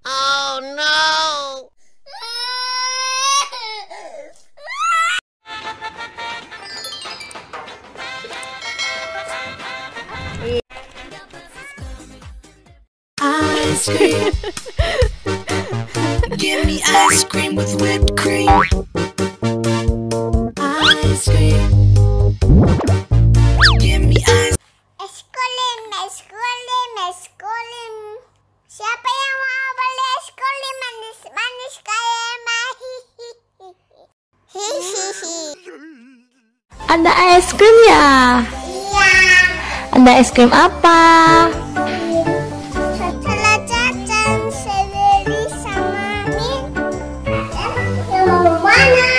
Oh no. Ice cream. Give me ice cream with whipped cream. Ice cream. Give me ice. Es krim, es krim, es krim. Siapa yang mau beli es krim manis-manis kayak Mahi? Ada es krim ya? Iya. Ada es krim apa? Setelah jajan strawberry sama mint. Yang mau mana?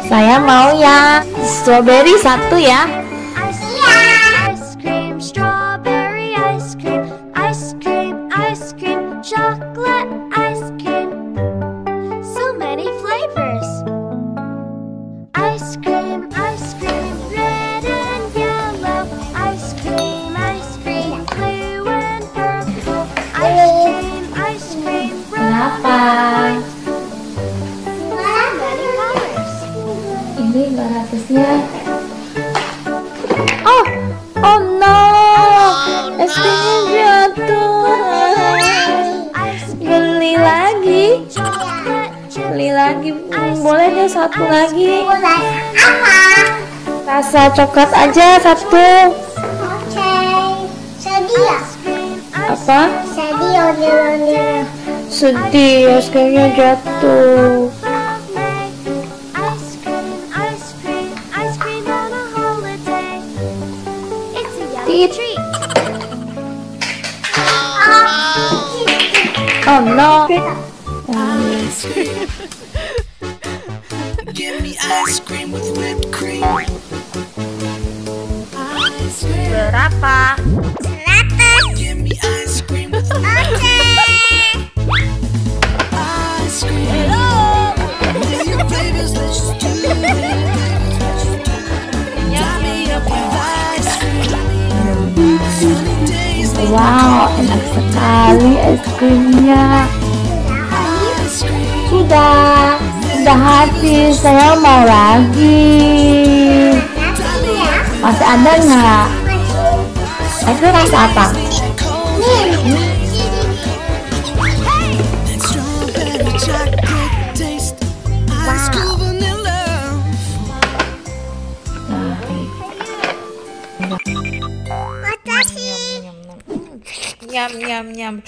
Saya mau yang strawberry satu ya. Ice cream, strawberry ice cream, ice cream, ice cream, chocolate ice cream. So many flavors. Ice cream, red and yellow. Ice cream, blue and purple. Ice cream, Kenapa? so many colors. Ini 200-nya. Oh no, es krimnya jatuh. Beli lagi, beli lagi. Boleh deh satu lagi. Apa? Rasa coklat aja satu. Oke. Sedih ya? Apa? Sedih ondel-ondel. Sedih, es krimnya jatuh. Ice cream on a holiday. It's a yummy Tit. treat. Oh no. Ice cream. Give me ice cream with whipped cream. Ice cream. Berapa? 100. Give me ice cream with Oke. ice cream. Million flavors, let's just do it. Tie me up with ice cream. Sunny days, they Wow, enak sekali es krimnya. ice cream. Sudah habis. Saya mau lagi. Nanti ya. Masih ada nggak? Es krim rasa apa? That strawberry chocolate taste. Ice cool vanilla. Makasih. Nyam.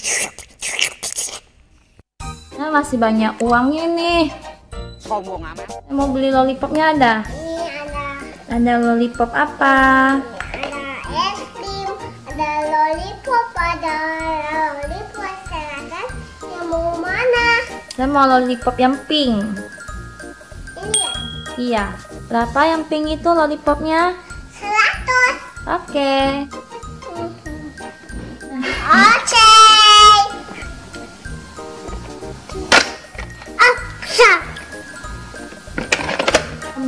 Nah, masih banyak uangnya nih. Sombong amat. Mau beli lollipopnya ada? Ini ada Ada lollipop apa? es krim, ada lollipop, silakan. Yang mau mana? Saya mau lollipop yang pink. Ini ya. Iya. Berapa yang pink itu lollipopnya? 100. Oke. Oke. Aksa.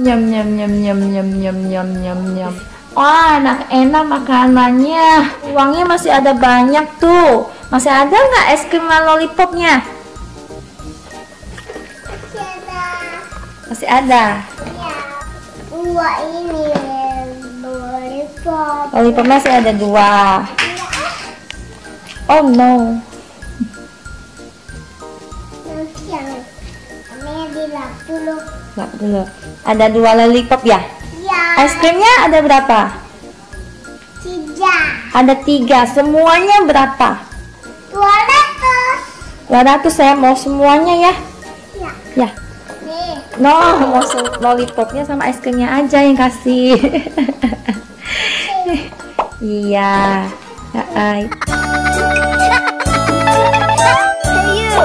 Nyam. Wah, enak makanannya. Uangnya masih ada banyak tuh. Masih ada nggak es krim dan lollipopnya? Masih ada. Ya. Dua ini lollipop. Lollipop masih ada 2. Oh no. Nanti yang namanya dilap dulu. Nggak dulu. Ada 2 lollipop ya? Ya. Es krimnya ada berapa? 3. Ada 3. Semuanya berapa? 200. 200. Saya mau semuanya ya. Ya. Ya. Nih. No, mau lollipopnya sama es krimnya aja yang kasih. Iya. Hai. Hey you.